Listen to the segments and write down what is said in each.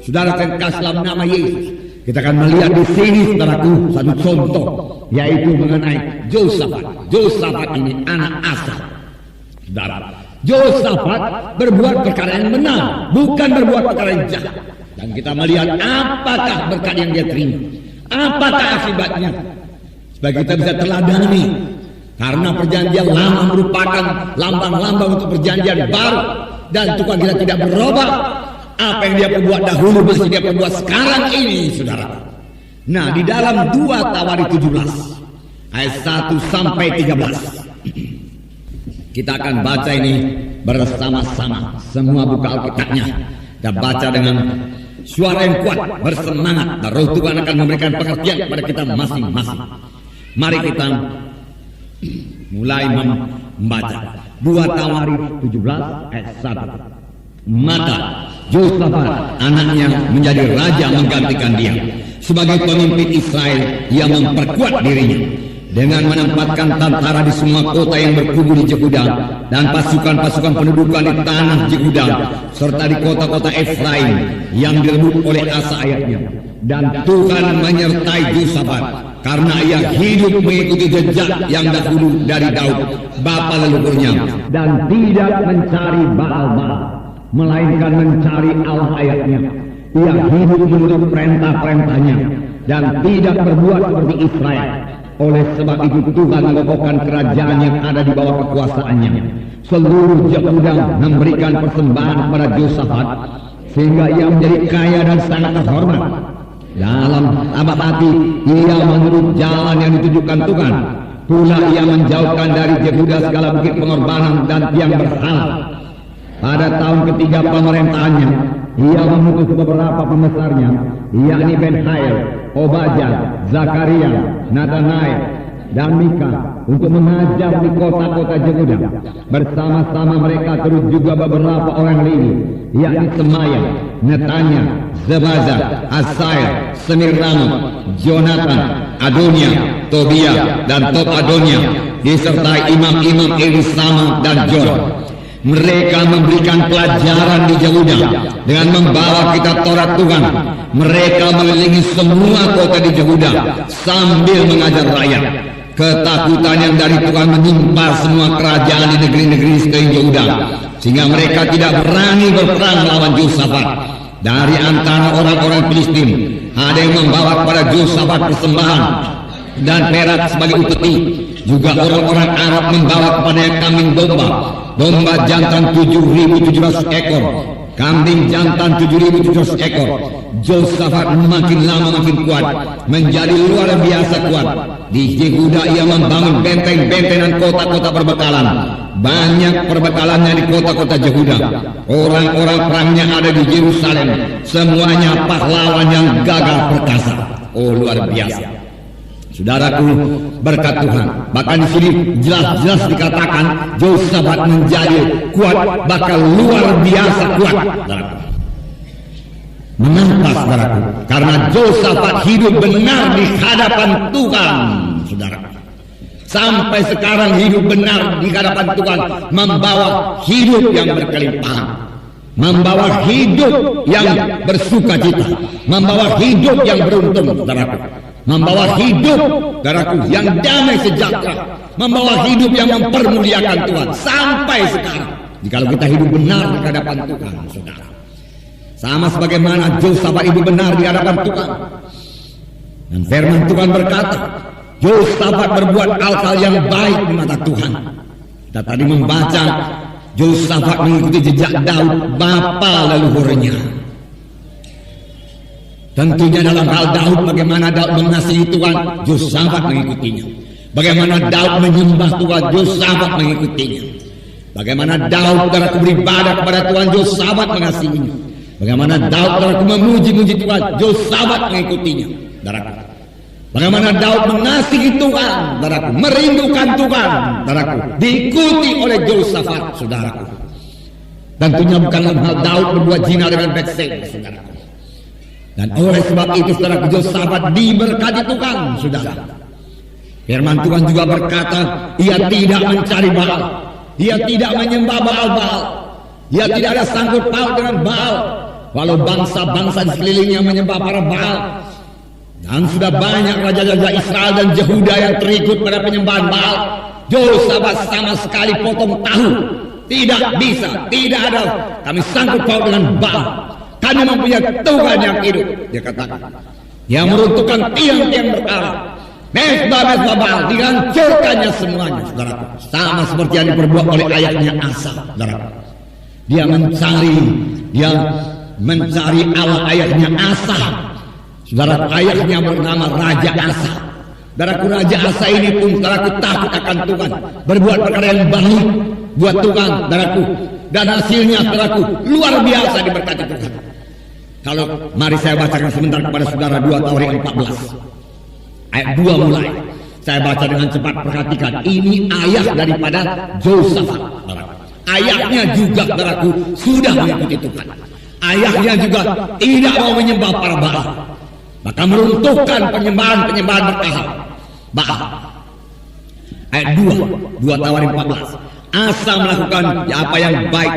Saudara kasih dalam nama Yesus. Kita akan melihat di sini saudaraku satu contoh, yaitu mengenai Yosafat. Yosafat ini anak Asa. Saudara, Yosafat berbuat perkara yang benar, bukan berbuat perkara yang jahat. Dan kita melihat apakah berkat yang dia terima, apakah akibatnya, supaya kita bisa teladani. Karena perjanjian lama merupakan lambang-lambang untuk perjanjian baru, dan Tuhan kita tidak berubah. Apa yang dia perbuat dahulu masih dia perbuat sekarang ini, saudara. Nah, di dalam 2 Tawari 17 ayat 1 sampai 13 kita akan baca ini bersama-sama. Semua buka Alkitabnya dan baca dengan suara yang kuat, bersemangat, dan Roh Tuhan akan memberikan pengertian kepada kita masing-masing. Mari kita mulai membaca 2 Tawari 17 ayat 1. Maka Yosafat anaknya menjadi raja menggantikan dia sebagai pemimpin Israel. Ia memperkuat dirinya dengan menempatkan tentara di semua kota yang berkubu di Yehuda dan pasukan-pasukan pendudukan di tanah Yehuda serta di kota-kota Efraim yang direbut oleh Asa ayahnya. Dan Tuhan menyertai Yosafat karena ia hidup mengikuti jejak yang dahulu dari Daud bapa leluhurnya, dan tidak mencari Baal-Baal, melainkan mencari Allah ayahnya. Ia hidup menurut perintah-perintahnya dan tidak berbuat seperti Israel. Oleh sebab itu Tuhan mengokohkan kerajaan yang ada di bawah kekuasaannya. Seluruh Yehuda memberikan persembahan kepada Yosafat sehingga ia menjadi kaya dan sangat terhormat. Dalam abad hati ia menurut jalan yang ditunjukkan Tuhan. Pula ia menjauhkan dari Yehuda segala bukit pengorbanan dan tiang berhala. Pada tahun ketiga pemerintahannya, ia mengutus beberapa pembesarnya, yakni Ben-Hail, Obadjah, Zakaria, Nathanael, dan Mika, untuk mengajar di kota-kota Yehuda. Bersama-sama mereka terus juga beberapa orang Lewi, yakni Semaya, Netanya, Zebaza, Asael, Semiramot, Jonathan, Adonia, Tobia, dan Tob-Adonia, disertai imam-imam Elisama dan Joram. Mereka memberikan pelajaran di Yehuda dengan membawa kitab Taurat Tuhan. Mereka mengelilingi semua kota di Yehuda sambil mengajar rakyat. Ketakutan yang dari Tuhan menimpa semua kerajaan di negeri-negeri sekeliling Yehuda, sehingga mereka tidak berani berperang melawan Yosafat. Dari antara orang-orang Filistin ada yang membawa kepada Yosafat persembahan dan perak sebagai upeti. Juga orang-orang Arab membawa kepadanya kambing domba jantan 7.700 ekor, kambing jantan 7.700 ekor. Yosafat makin lama makin kuat, menjadi luar biasa kuat. Di Yehuda ia membangun benteng-benteng dan kota-kota perbekalan. Banyak perbekalannya di kota-kota Yehuda. Orang-orang perangnya ada di Yerusalem. Semuanya pahlawan yang gagah perkasa. Oh, luar biasa. Saudaraku, berkat Tuhan. Bahkan di sini jelas-jelas dikatakan Yosafat menjadi kuat, bakal luar biasa kuat. Saudaraku, mengapa saudaraku? Karena Yosafat hidup benar di hadapan Tuhan, saudaraku. Sampai sekarang hidup benar di hadapan Tuhan, membawa hidup yang berkelimpahan, membawa hidup yang bersukacita, membawa hidup yang beruntung, saudaraku. Membawa hidup, saudaraku, yang damai sejahtera, membawa hidup yang mempermuliakan Tuhan sampai sekarang. Jikalau kita hidup benar di hadapan Tuhan, saudara, sama sebagaimana Yosafat hidup benar di hadapan Tuhan. Dan firman Tuhan berkata, Yosafat berbuat hal-hal yang baik di mata Tuhan. Kita tadi membaca Yosafat mengikuti jejak Daud bapa leluhurnya. Tentunya dalam hal Daud, bagaimana Daud mengasihi Tuhan, Yosafat mengikutinya. Bagaimana Daud menyembah Tuhan, Yosafat mengikutinya. Bagaimana Daud beribadah kepada Tuhan, Yosafat mengasihinya. Bagaimana Daud memuji-muji Tuhan, Yosafat mengikutinya. Saudaraku, bagaimana Daud mengasihi Tuhan, saudaraku, merindukan Tuhan, saudaraku, diikuti oleh Yosafat, saudaraku. Tentunya bukan dalam hal Daud berbuat zina dengan Batseba, saudaraku. Dan oleh sebab itu saudara, Yosafat diberkati Tuhan, saudara. Firman Tuhan juga berkata, ia tidak mencari Baal, ia tidak menyembah Baal-Baal, ia tidak ada sangkut paut dengan Baal. walau bangsa-bangsa di sekelilingnya menyembah para Baal. Dan sudah banyak raja-raja Israel dan Yehuda yang terikut pada penyembahan Baal. Yosafat sama sekali potong tahu. Tidak bisa, tidak ada. Kami sangkut paut dengan Baal. Kami mempunyai Tuhan yang hidup. Dia katakan, yang meruntuhkan tiang-tiang berhala, mesbah-mesbah Baal, dihancurkannya semuanya, saudaraku. Sama seperti yang diperbuat oleh ayahnya Asa, saudaraku. Dia mencari Allah ayahnya Asa. Saudaraku, ayahnya bernama Raja Asa. Saudaraku, Raja Asa ini pun saudaraku takut akan Tuhan, berbuat perkara yang baik buat Tuhan, saudaraku. Dan hasilnya saudaraku luar biasa diberkati Tuhan. Kalau mari saya bacakan sebentar kepada saudara 2 Tawarikh 14 ayat 2 mulai. Saya baca dengan cepat, perhatikan. Ini ayah daripada Yosafat. Ayahnya juga saudaraku sudah mengikuti Tuhan. Ayahnya juga tidak mau menyembah para Baal, maka meruntuhkan penyembahan Baal. Ayat 2 Tawarikh 14. Asa melakukan apa yang baik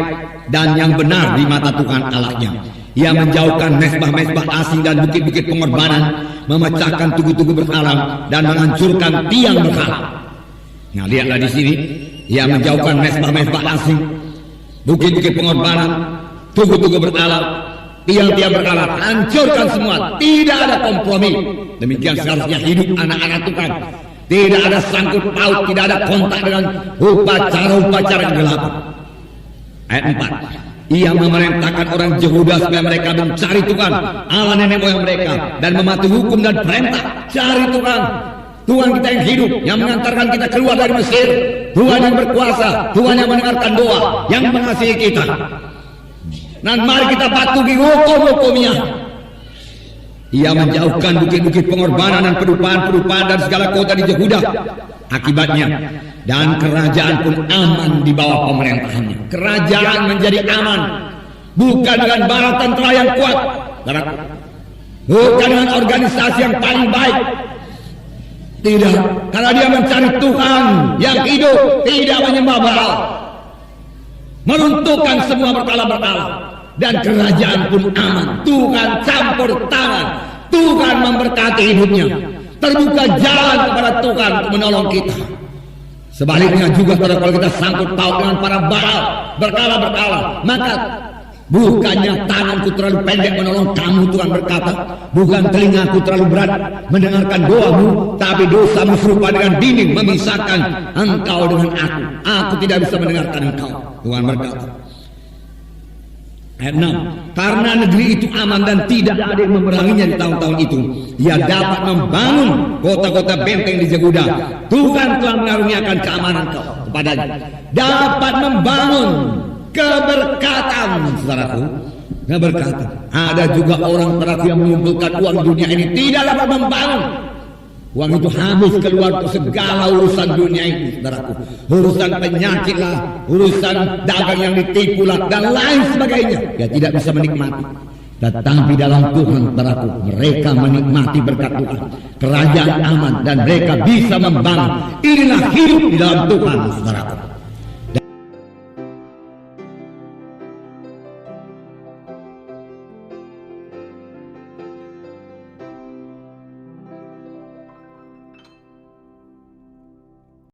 dan yang benar di mata Tuhan Allahnya. Ia menjauhkan mesbah-mesbah asing dan bukit-bukit pengorbanan, memecahkan tugu-tugu berhala dan menghancurkan tiang berhala. Nah, lihatlah di sini, ia menjauhkan mesbah-mesbah asing, bukit-bukit pengorbanan, tugu-tugu berhala, tiang-tiang berhala, hancurkan semua. Tidak ada kompromi. Demikian seharusnya hidup anak-anak Tuhan. Tidak ada sangkut paut, tidak ada kontak dengan upacara-upacara kegelapan. Ayat 4. Ia memerintahkan orang Yehuda supaya mereka mencari Tuhan, Allah nenek moyang mereka, dan mematuhi hukum dan perintah. Cari Tuhan, Tuhan kita yang hidup, yang mengantarkan kita keluar dari Mesir. Tuhan yang berkuasa, Tuhan yang mendengarkan doa, yang mengasihi kita. Dan mari kita patuhi hukum-hukumnya. Ia menjauhkan bukit-bukit pengorbanan dan pedupaan-pedupaan dan segala kota di Yehuda. Akibatnya, dan kerajaan pun aman di bawah pemerintahannya. Kerajaan menjadi aman bukan dengan bala tentara yang kuat, bukan dengan organisasi yang paling baik. Tidak, karena dia mencari Tuhan yang hidup, tidak menyembah Baal, meruntuhkan semua berhala-berhala, dan kerajaan pun aman. Tuhan campur tangan, Tuhan memberkati hidupnya, terbuka jalan kepada Tuhan untuk menolong kita. Sebaliknya juga kalau kita sangkut paut dengan para Baal, berhala-berhala, maka bukannya tanganku terlalu pendek menolong kamu, Tuhan berkata, bukan telingaku terlalu berat mendengarkan doamu, tapi dosamu serupa dengan dinding memisahkan engkau dengan aku. Aku tidak bisa mendengarkan engkau, Tuhan berkata. Ayat 6. Karena negeri itu aman dan tidak ada yang memeranginya di tahun-tahun itu, ia dapat membangun kota-kota benteng di Yehuda. Tuhan telah mengaruniakan keamanan kau kepadanya, dapat membangun keberkatan, saudaraku. Keberkatan. Ada juga orang saudaraku yang mengumpulkan uang dunia ini tidak dapat membangun. Uang itu habis keluar untuk segala urusan dunia ini, saudaraku. Urusan penyakit lah, urusan dagang yang ditipu lah, dan lain sebagainya. Dia tidak bisa menikmati. Tetapi dalam Tuhan, saudaraku, mereka menikmati berkat Tuhan. Kerajaan aman dan mereka bisa membangun. Inilah hidup di dalam Tuhan, saudaraku.